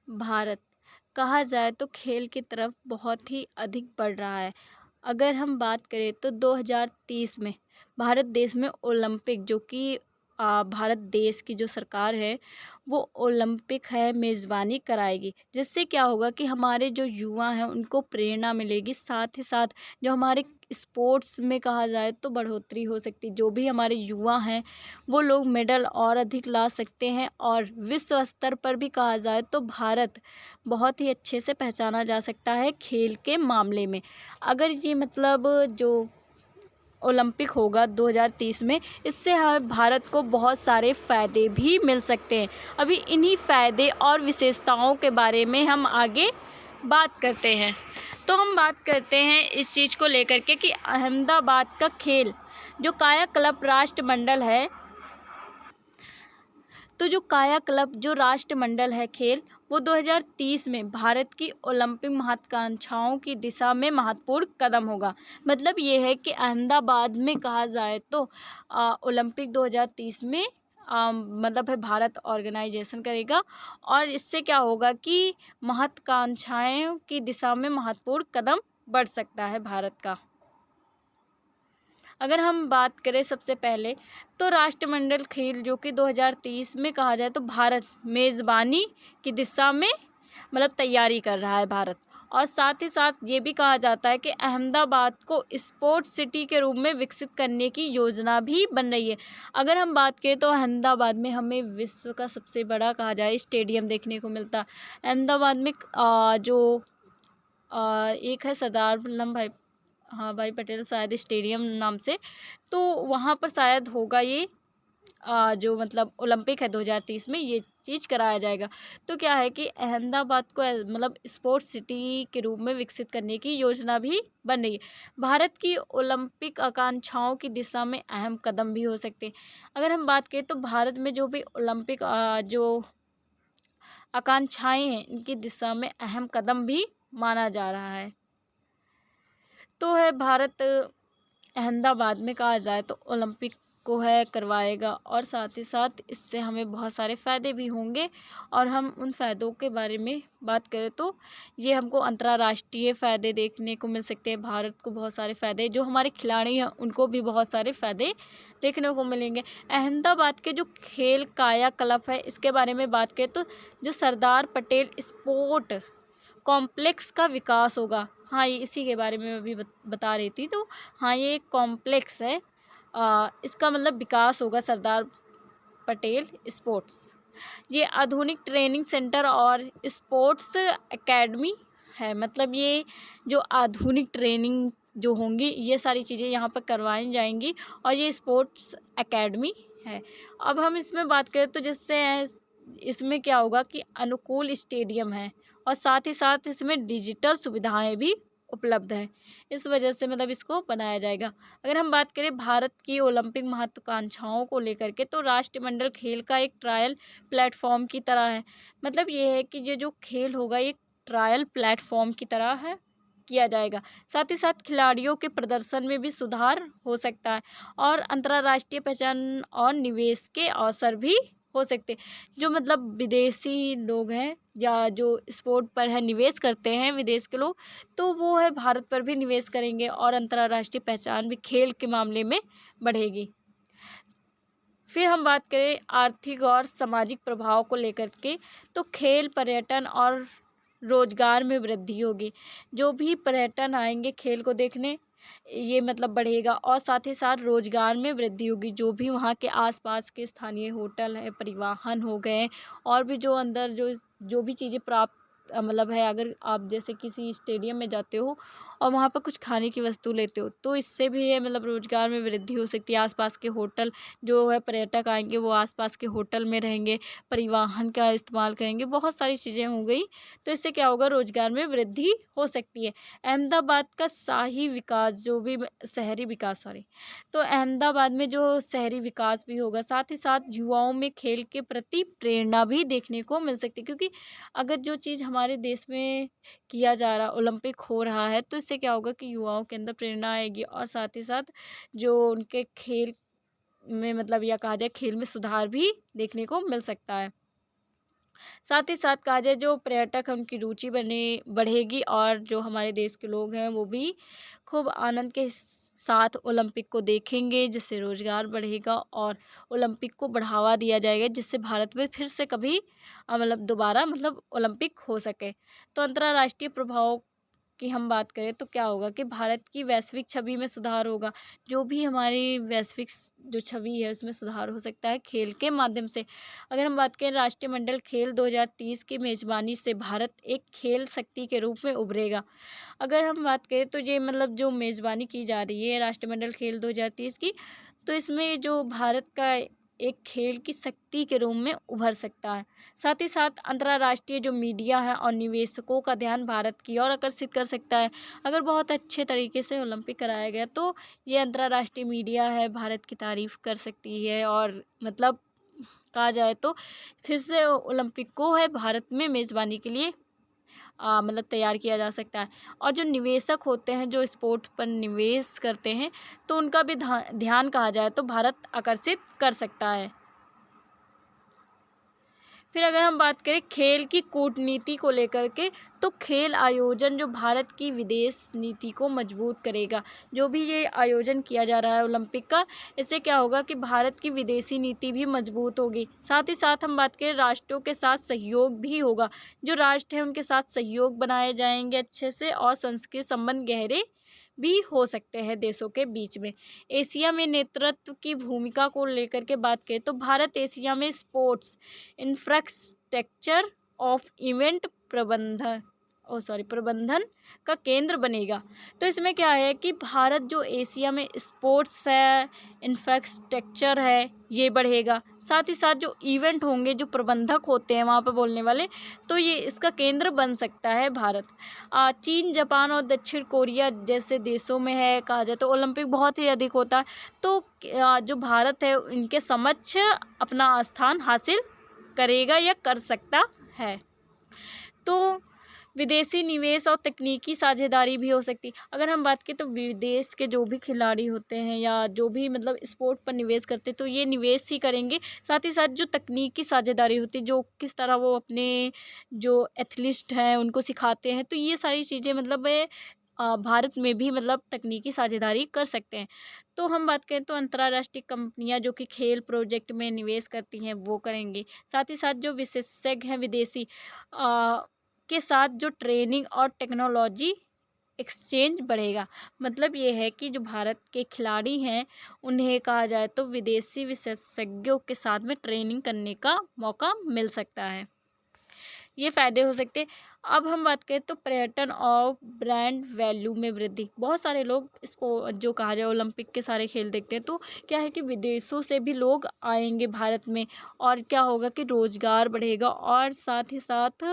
भारत कहा जाए तो खेल की तरफ बहुत ही अधिक बढ़ रहा है। अगर हम बात करें तो 2030 में भारत देश में ओलंपिक जो कि भारत देश की जो सरकार है वो ओलंपिक है मेज़बानी कराएगी। जिससे क्या होगा कि हमारे जो युवा हैं उनको प्रेरणा मिलेगी, साथ ही साथ जो हमारे स्पोर्ट्स में कहा जाए तो बढ़ोतरी हो सकती है। जो भी हमारे युवा हैं वो लोग मेडल और अधिक ला सकते हैं, और विश्व स्तर पर भी कहा जाए तो भारत बहुत ही अच्छे से पहचाना जा सकता है खेल के मामले में। अगर ये मतलब जो ओलंपिक होगा 2030 में, इससे भारत को बहुत सारे फ़ायदे भी मिल सकते हैं। अभी इन्हीं फ़ायदे और विशेषताओं के बारे में हम आगे बात करते हैं। तो हम बात करते हैं इस चीज़ को लेकर के कि अहमदाबाद का खेल जो कायाकल्प राष्ट्रमंडल है, तो जो कायाकल्प जो राष्ट्रमंडल है खेल, वो 2030 में भारत की ओलंपिक महत्वाकांक्षाओं की दिशा में महत्वपूर्ण कदम होगा। मतलब ये है कि अहमदाबाद में कहा जाए तो ओलंपिक 2030 में मतलब है भारत ऑर्गेनाइजेशन करेगा, और इससे क्या होगा कि महत्वाकांक्षाओं की दिशा में महत्वपूर्ण कदम बढ़ सकता है भारत का। अगर हम बात करें सबसे पहले तो राष्ट्रमंडल खेल जो कि 2030 में कहा जाए तो भारत मेज़बानी की दिशा में मतलब तैयारी कर रहा है भारत। और साथ ही साथ ये भी कहा जाता है कि अहमदाबाद को स्पोर्ट्स सिटी के रूप में विकसित करने की योजना भी बन रही है। अगर हम बात करें तो अहमदाबाद में हमें विश्व का सबसे बड़ा कहा जाए स्टेडियम देखने को मिलता है। अहमदाबाद में जो एक है सरदार वल्लभ भाई, हाँ भाई पटेल शायद स्टेडियम नाम से, तो वहाँ पर शायद होगा ये जो मतलब ओलंपिक है 2030 में ये चीज़ कराया जाएगा। तो क्या है कि अहमदाबाद को मतलब स्पोर्ट्स सिटी के रूप में विकसित करने की योजना भी बन रही है। भारत की ओलंपिक आकांक्षाओं की दिशा में अहम कदम भी हो सकते हैं। अगर हम बात करें तो भारत में जो भी ओलंपिक जो आकांक्षाएं हैं इनकी दिशा में अहम कदम भी माना जा रहा है। तो है भारत अहमदाबाद में कहा जाए तो ओलंपिक को है करवाएगा, और साथ ही साथ इससे हमें बहुत सारे फ़ायदे भी होंगे। और हम उन फ़ायदों के बारे में बात करें तो ये हमको अंतर्राष्ट्रीय फ़ायदे देखने को मिल सकते हैं। भारत को बहुत सारे फ़ायदे, जो हमारे खिलाड़ी हैं उनको भी बहुत सारे फ़ायदे देखने को मिलेंगे। अहमदाबाद के जो खेल कायाकल्प है इसके बारे में बात करें तो जो सरदार पटेल स्पोर्ट कॉम्प्लेक्स का विकास होगा। हाँ, ये इसी के बारे में मैं अभी बता रही थी। तो हाँ, ये एक कॉम्प्लेक्स है, इसका मतलब विकास होगा सरदार पटेल स्पोर्ट्स। ये आधुनिक ट्रेनिंग सेंटर और स्पोर्ट्स एकेडमी है। मतलब ये जो आधुनिक ट्रेनिंग जो होंगी ये सारी चीज़ें यहाँ पर करवाई जाएंगी, और ये स्पोर्ट्स एकेडमी है। अब हम इसमें बात करें तो जिससे इसमें क्या होगा कि अनुकूल स्टेडियम है, और साथ ही साथ इसमें डिजिटल सुविधाएं भी उपलब्ध हैं। इस वजह से मतलब इसको बनाया जाएगा। अगर हम बात करें भारत की ओलंपिक महत्वाकांक्षाओं को लेकर के तो राष्ट्रमंडल खेल का एक ट्रायल प्लेटफॉर्म की तरह है। मतलब ये है कि ये जो खेल होगा ये ट्रायल प्लेटफॉर्म की तरह है किया जाएगा। साथ ही साथ खिलाड़ियों के प्रदर्शन में भी सुधार हो सकता है, और अंतर्राष्ट्रीय पहचान और निवेश के अवसर भी हो सकते हैं। जो मतलब विदेशी लोग हैं या जो स्पोर्ट पर है निवेश करते हैं विदेश के लोग, तो वो है भारत पर भी निवेश करेंगे, और अंतर्राष्ट्रीय पहचान भी खेल के मामले में बढ़ेगी। फिर हम बात करें आर्थिक और सामाजिक प्रभाव को लेकर के, तो खेल पर्यटन और रोजगार में वृद्धि होगी। जो भी पर्यटन आएंगे खेल को देखने, ये मतलब बढ़ेगा, और साथ ही साथ रोजगार में वृद्धि होगी। जो भी वहाँ के आसपास के स्थानीय होटल है, परिवहन हो गए, और भी जो अंदर जो भी चीज़ें प्राप्त मतलब है, अगर आप जैसे किसी स्टेडियम में जाते हो और वहाँ पर कुछ खाने की वस्तु लेते हो तो इससे भी ये मतलब रोजगार में वृद्धि हो सकती है। आसपास के होटल जो है पर्यटक आएंगे वो आसपास के होटल में रहेंगे, परिवहन का इस्तेमाल करेंगे, बहुत सारी चीज़ें हो गई। तो इससे क्या होगा, रोजगार में वृद्धि हो सकती है। अहमदाबाद का शाही विकास जो भी शहरी विकास सॉरी तो अहमदाबाद में जो शहरी विकास भी होगा, साथ ही साथ युवाओं में खेल के प्रति प्रेरणा भी देखने को मिल सकती है। क्योंकि अगर जो चीज़ हमारे देश में किया जा रहा ओलंपिक हो रहा है तो इससे क्या होगा कि युवाओं के अंदर प्रेरणा आएगी, और साथ ही साथ जो उनके खेल में मतलब या कहा जाए खेल में सुधार भी देखने को मिल सकता है। साथ ही साथ कहा जाए जो पर्यटक हैं उनकी रुचि बढ़ेगी और जो हमारे देश के लोग हैं वो भी खूब आनंद के साथ ओलंपिक को देखेंगे, जिससे रोजगार बढ़ेगा और ओलंपिक को बढ़ावा दिया जाएगा, जिससे भारत में फिर से कभी मतलब दोबारा मतलब ओलंपिक हो सके। तो अंतर्राष्ट्रीय प्रभाव की हम बात करें तो क्या होगा कि भारत की वैश्विक छवि में सुधार होगा। जो भी हमारी वैश्विक जो छवि है उसमें सुधार हो सकता है खेल के माध्यम से। अगर हम बात करें राष्ट्रमंडल खेल 2030 की मेज़बानी से भारत एक खेल शक्ति के रूप में उभरेगा। अगर हम बात करें तो ये मतलब जो मेज़बानी की जा रही है राष्ट्रमंडल खेल 2030 की, तो इसमें जो भारत का एक खेल की शक्ति के रूप में उभर सकता है। साथ ही साथ अंतर्राष्ट्रीय जो मीडिया है और निवेशकों का ध्यान भारत की ओर आकर्षित कर सकता है। अगर बहुत अच्छे तरीके से ओलंपिक कराया गया तो ये अंतर्राष्ट्रीय मीडिया है भारत की तारीफ़ कर सकती है और मतलब कहा जाए तो फिर से ओलंपिक को है भारत में मेज़बानी के लिए मतलब तैयार किया जा सकता है। और जो निवेशक होते हैं जो स्पोर्ट पर निवेश करते हैं तो उनका भी ध्यान कहा जाए तो भारत आकर्षित कर सकता है। फिर अगर हम बात करें खेल की कूटनीति को लेकर के, तो खेल आयोजन जो भारत की विदेश नीति को मजबूत करेगा। जो भी ये आयोजन किया जा रहा है ओलंपिक का, इससे क्या होगा कि भारत की विदेशी नीति भी मजबूत होगी। साथ ही साथ हम बात करें राष्ट्रों के साथ सहयोग भी होगा। जो राष्ट्र हैं उनके साथ सहयोग बनाए जाएंगे अच्छे से और सांस्कृतिक संबंध गहरे भी हो सकते हैं देशों के बीच में। एशिया में नेतृत्व की भूमिका को लेकर के बात करें तो भारत एशिया में स्पोर्ट्स इंफ्रास्ट्रक्चर ऑफ इवेंट प्रबंधन का केंद्र बनेगा। तो इसमें क्या है कि भारत जो एशिया में स्पोर्ट्स है, इंफ्रास्ट्रक्चर है, ये बढ़ेगा। साथ ही साथ जो इवेंट होंगे, जो प्रबंधक होते हैं वहाँ पर बोलने वाले, तो ये इसका केंद्र बन सकता है भारत। चीन, जापान और दक्षिण कोरिया जैसे देशों में है कहा जाए तो ओलंपिक बहुत ही अधिक होता है। तो जो भारत है इनके समक्ष अपना स्थान हासिल करेगा या कर सकता है। तो विदेशी निवेश और तकनीकी साझेदारी भी हो सकती है। अगर हम बात करें तो विदेश के जो भी खिलाड़ी होते हैं या जो भी मतलब स्पोर्ट पर निवेश करते हैं तो ये निवेश ही करेंगे। साथ ही साथ जो तकनीकी साझेदारी होती है, जो किस तरह वो अपने जो एथलीट हैं उनको सिखाते हैं, तो ये सारी चीज़ें मतलब भारत में भी मतलब तकनीकी साझेदारी कर सकते हैं। तो हम बात करें तो अंतर्राष्ट्रीय कंपनियां जो कि खेल प्रोजेक्ट में निवेश करती हैं वो करेंगी। साथ ही साथ जो विशेषज्ञ हैं विदेशी के साथ जो ट्रेनिंग और टेक्नोलॉजी एक्सचेंज बढ़ेगा। मतलब ये है कि जो भारत के खिलाड़ी हैं उन्हें कहा जाए तो विदेशी विशेषज्ञों के साथ में ट्रेनिंग करने का मौका मिल सकता है। ये फ़ायदे हो सकते हैं। अब हम बात करें तो पर्यटन और ब्रांड वैल्यू में वृद्धि। बहुत सारे लोग इसको जो कहा जाए ओलंपिक के सारे खेल देखते हैं तो क्या है कि विदेशों से भी लोग आएंगे भारत में और क्या होगा कि रोज़गार बढ़ेगा और साथ ही साथ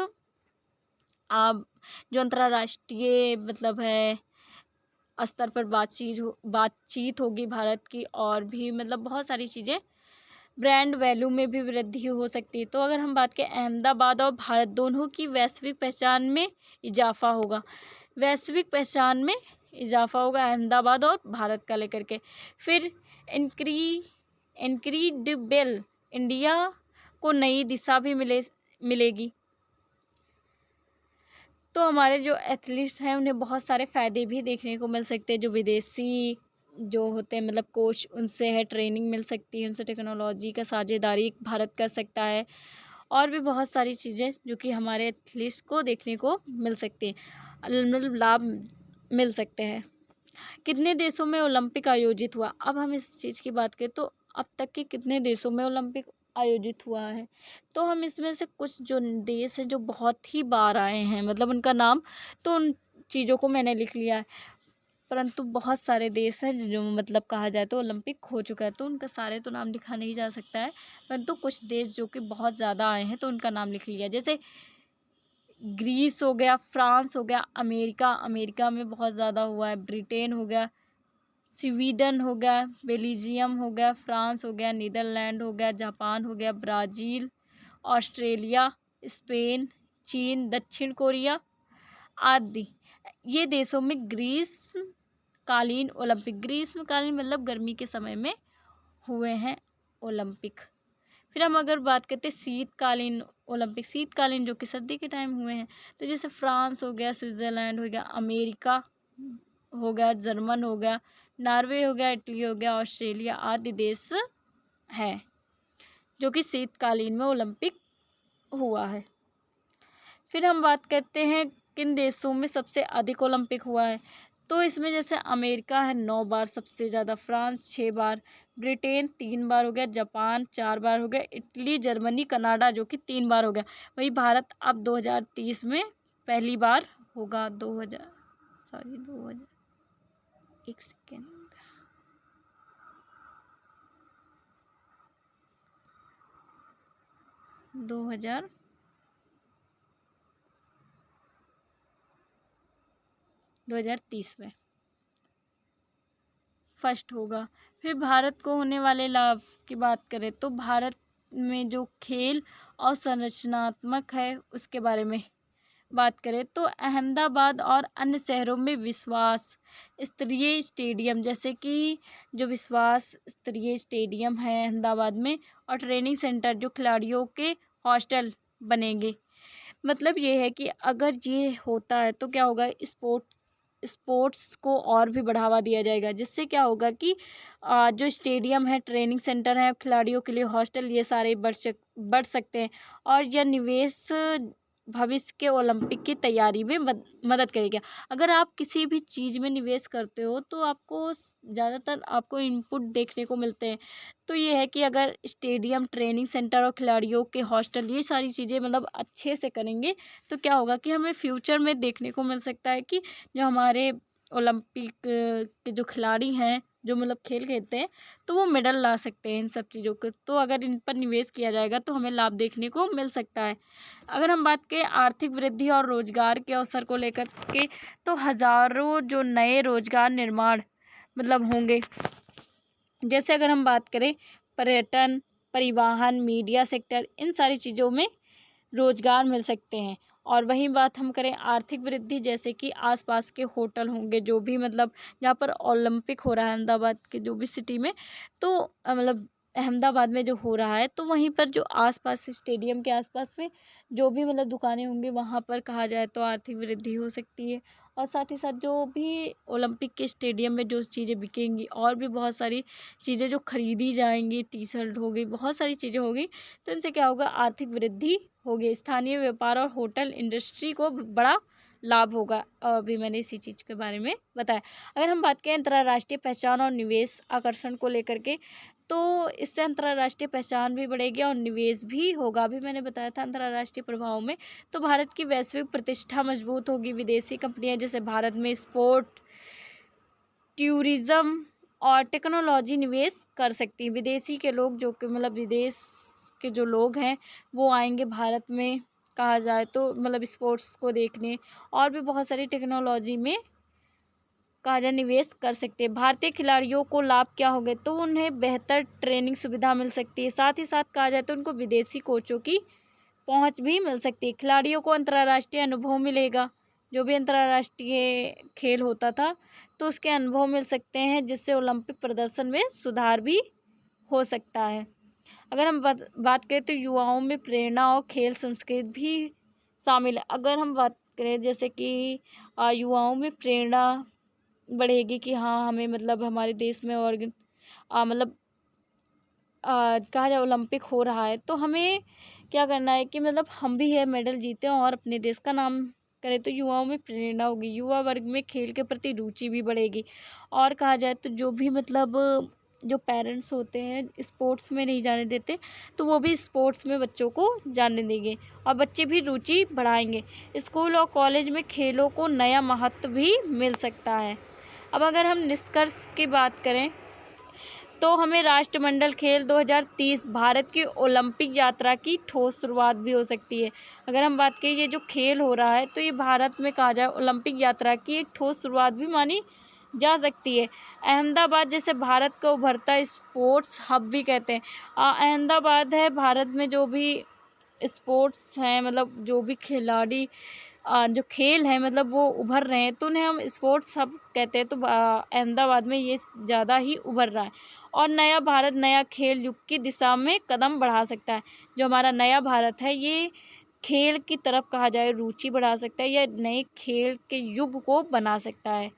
जो अंतर्राष्ट्रीय मतलब है स्तर पर बातचीत होगी भारत की और भी मतलब बहुत सारी चीज़ें ब्रांड वैल्यू में भी वृद्धि हो सकती है। तो अगर हम बात करें अहमदाबाद और भारत दोनों की वैश्विक पहचान में इजाफा होगा। वैश्विक पहचान में इजाफा होगा अहमदाबाद और भारत का लेकर के। फिर इनक्रीडिबल इंडिया को नई दिशा भी मिलेगी। तो हमारे जो एथलीट्स हैं उन्हें बहुत सारे फ़ायदे भी देखने को मिल सकते हैं। जो विदेशी जो होते हैं मतलब कोच उनसे है ट्रेनिंग मिल सकती है, उनसे टेक्नोलॉजी का साझेदारी भारत कर सकता है और भी बहुत सारी चीज़ें जो कि हमारे एथलीट्स को देखने को मिल सकती हैं, मतलब लाभ मिल सकते हैं। कितने देशों में ओलंपिक आयोजित हुआ? अब हम इस चीज़ की बात करें तो अब तक के कितने देशों में ओलंपिक आयोजित हुआ है, तो हम इसमें से कुछ जो देश हैं जो बहुत ही बार आए हैं मतलब उनका नाम, तो उन चीज़ों को मैंने लिख लिया है। परंतु बहुत सारे देश हैं जो मतलब कहा जाए तो ओलंपिक हो चुका है, तो उनका सारे तो नाम लिखा नहीं जा सकता है, परंतु कुछ देश जो कि बहुत ज़्यादा आए हैं तो उनका नाम लिख लिया। जैसे ग्रीस हो गया, फ्रांस हो गया, अमेरिका में बहुत ज़्यादा हुआ है, ब्रिटेन हो गया, स्वीडन हो गया, बेल्जियम हो गया, फ्रांस हो गया, नीदरलैंड हो गया, जापान हो गया, ब्राज़ील, ऑस्ट्रेलिया, स्पेन, चीन, दक्षिण कोरिया आदि। ये देशों में ग्रीष्मकालीन मतलब गर्मी के समय में हुए हैं ओलंपिक। फिर हम अगर बात करते हैं शीतकालीन ओलंपिक, शीतकालीन जो कि सर्दी के टाइम हुए हैं, तो जैसे फ्रांस हो गया, स्विट्ज़रलैंड हो गया, अमेरिका हो गया, जर्मन हो गया, नॉर्वे हो गया, इटली हो गया, ऑस्ट्रेलिया आदि देश हैं जो कि शीतकालीन में ओलंपिक हुआ है। फिर हम बात करते हैं किन देशों में सबसे अधिक ओलंपिक हुआ है, तो इसमें जैसे अमेरिका है 9 बार सबसे ज़्यादा, फ्रांस 6 बार, ब्रिटेन 3 बार हो गया, जापान 4 बार हो गया, इटली, जर्मनी, कनाडा जो कि 3 बार हो गया। वही भारत अब 2030 में पहली बार होगा। 2000 एक सेकेंड 2030 में फर्स्ट होगा। फिर भारत को होने वाले लाभ की बात करें तो भारत में जो खेल और संरचनात्मक है उसके बारे में बात करें तो अहमदाबाद और अन्य शहरों में विश्वास स्तरीय स्टेडियम, जैसे कि जो विश्वास स्तरीय स्टेडियम है अहमदाबाद में, और ट्रेनिंग सेंटर जो खिलाड़ियों के हॉस्टल बनेंगे। मतलब ये है कि अगर ये होता है तो क्या होगा, स्पोर्ट्स को और भी बढ़ावा दिया जाएगा, जिससे क्या होगा कि जो स्टेडियम है, ट्रेनिंग सेंटर है, खिलाड़ियों के लिए हॉस्टल, ये सारे बढ़ सकते हैं और यह निवेश भविष्य के ओलंपिक की तैयारी में मदद करेगा। अगर आप किसी भी चीज़ में निवेश करते हो तो आपको ज़्यादातर आपको इनपुट देखने को मिलते हैं। तो ये है कि अगर स्टेडियम, ट्रेनिंग सेंटर और खिलाड़ियों के हॉस्टल ये सारी चीज़ें मतलब अच्छे से करेंगे तो क्या होगा कि हमें फ्यूचर में देखने को मिल सकता है कि जो हमारे ओलंपिक के जो खिलाड़ी हैं, जो मतलब खेल खेलते हैं, तो वो मेडल ला सकते हैं इन सब चीज़ों को। तो अगर इन पर निवेश किया जाएगा तो हमें लाभ देखने को मिल सकता है। अगर हम बात करें आर्थिक वृद्धि और रोजगार के अवसर को लेकर के, तो हज़ारों जो नए रोजगार निर्माण मतलब होंगे। जैसे अगर हम बात करें पर्यटन, परिवहन, मीडिया सेक्टर, इन सारी चीज़ों में रोजगार मिल सकते हैं। और वहीं बात हम करें आर्थिक वृद्धि, जैसे कि आसपास के होटल होंगे जो भी मतलब जहाँ पर ओलंपिक हो रहा है अहमदाबाद के जो भी सिटी में, तो मतलब अहमदाबाद में जो हो रहा है तो वहीं पर जो आसपास स्टेडियम के आसपास में जो भी मतलब दुकानें होंगी वहाँ पर कहा जाए तो आर्थिक वृद्धि हो सकती है। और साथ ही साथ जो भी ओलंपिक के स्टेडियम में जो चीज़ें बिकेंगी और भी बहुत सारी चीज़ें जो खरीदी जाएंगी, टी शर्ट हो गई, बहुत सारी चीज़ें हो गई, तो इनसे क्या होगा, आर्थिक वृद्धि होगी। स्थानीय व्यापार और होटल इंडस्ट्री को बड़ा लाभ होगा। अभी मैंने इसी चीज़ के बारे में बताया। अगर हम बात करें अंतर्राष्ट्रीय पहचान और निवेश आकर्षण को लेकर के, तो इससे अंतर्राष्ट्रीय पहचान भी बढ़ेगी और निवेश भी होगा। अभी मैंने बताया था अंतर्राष्ट्रीय प्रभाव में, तो भारत की वैश्विक प्रतिष्ठा मजबूत होगी। विदेशी कंपनियां जैसे भारत में स्पोर्ट, टूरिज्म और टेक्नोलॉजी निवेश कर सकती हैं। विदेशी के लोग जो कि मतलब विदेश के जो लोग हैं वो आएंगे भारत में, कहा जाए तो मतलब स्पोर्ट्स को देखने, और भी बहुत सारी टेक्नोलॉजी में कहा जाए निवेश कर सकते हैं। भारतीय खिलाड़ियों को लाभ क्या होंगे, तो उन्हें बेहतर ट्रेनिंग सुविधा मिल सकती है। साथ ही साथ कहा जाए तो उनको विदेशी कोचों की पहुंच भी मिल सकती है। खिलाड़ियों को अंतर्राष्ट्रीय अनुभव मिलेगा, जो भी अंतर्राष्ट्रीय खेल होता था तो उसके अनुभव मिल सकते हैं, जिससे ओलंपिक प्रदर्शन में सुधार भी हो सकता है। अगर हम बात करें तो युवाओं में प्रेरणा और खेल संस्कृति भी शामिल है। अगर हम बात करें जैसे कि युवाओं में प्रेरणा बढ़ेगी कि हाँ हमें मतलब हमारे देश में और मतलब कहा जाए ओलंपिक हो रहा है तो हमें क्या करना है कि मतलब हम भी है मेडल जीतें और अपने देश का नाम करें। तो युवाओं में प्रेरणा होगी, युवा वर्ग में खेल के प्रति रुचि भी बढ़ेगी। और कहा जाए तो जो भी मतलब जो पेरेंट्स होते हैं स्पोर्ट्स में नहीं जाने देते, तो वो भी स्पोर्ट्स में बच्चों को जाने देंगे और बच्चे भी रुचि बढ़ाएंगे। स्कूल और कॉलेज में खेलों को नया महत्व भी मिल सकता है। अब अगर हम निष्कर्ष की बात करें तो हमें राष्ट्रमंडल खेल 2030 भारत की ओलंपिक यात्रा की ठोस शुरुआत भी हो सकती है। अगर हम बात करें ये जो खेल हो रहा है तो ये भारत में कहा जाए ओलंपिक यात्रा की एक ठोस शुरुआत भी मानी जा सकती है। अहमदाबाद जैसे भारत का उभरता स्पोर्ट्स हब भी कहते हैं। अहमदाबाद है भारत में जो भी स्पोर्ट्स हैं मतलब जो भी खिलाड़ी जो खेल हैं मतलब वो उभर रहे हैं तो उन्हें हम स्पोर्ट्स हब कहते हैं। तो अहमदाबाद में ये ज़्यादा ही उभर रहा है और नया भारत नया खेल युग की दिशा में कदम बढ़ा सकता है। जो हमारा नया भारत है ये खेल की तरफ कहा जाए रुचि बढ़ा सकता है या नए खेल के युग को बना सकता है।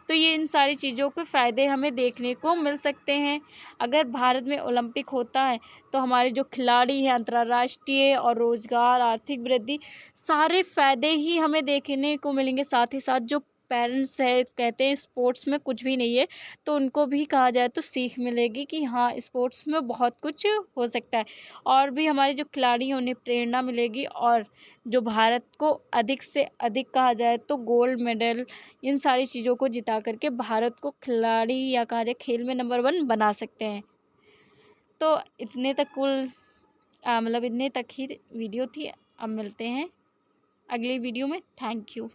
तो ये इन सारी चीज़ों के फ़ायदे हमें देखने को मिल सकते हैं। अगर भारत में ओलंपिक होता है तो हमारे जो खिलाड़ी हैं अंतर्राष्ट्रीय और रोज़गार, आर्थिक वृद्धि, सारे फ़ायदे ही हमें देखने को मिलेंगे। साथ ही साथ जो पेरेंट्स है कहते हैं स्पोर्ट्स में कुछ भी नहीं है, तो उनको भी कहा जाए तो सीख मिलेगी कि हाँ, स्पोर्ट्स में बहुत कुछ हो सकता है। और भी हमारे जो खिलाड़ी हैं उन्हें प्रेरणा मिलेगी और जो भारत को अधिक से अधिक कहा जाए तो गोल्ड मेडल इन सारी चीज़ों को जिता करके भारत को खिलाड़ी या कहा जाए खेल में नंबर 1 बना सकते हैं। तो इतने तक मतलब इतने तक ही वीडियो थी। अब मिलते हैं अगली वीडियो में। Thank you.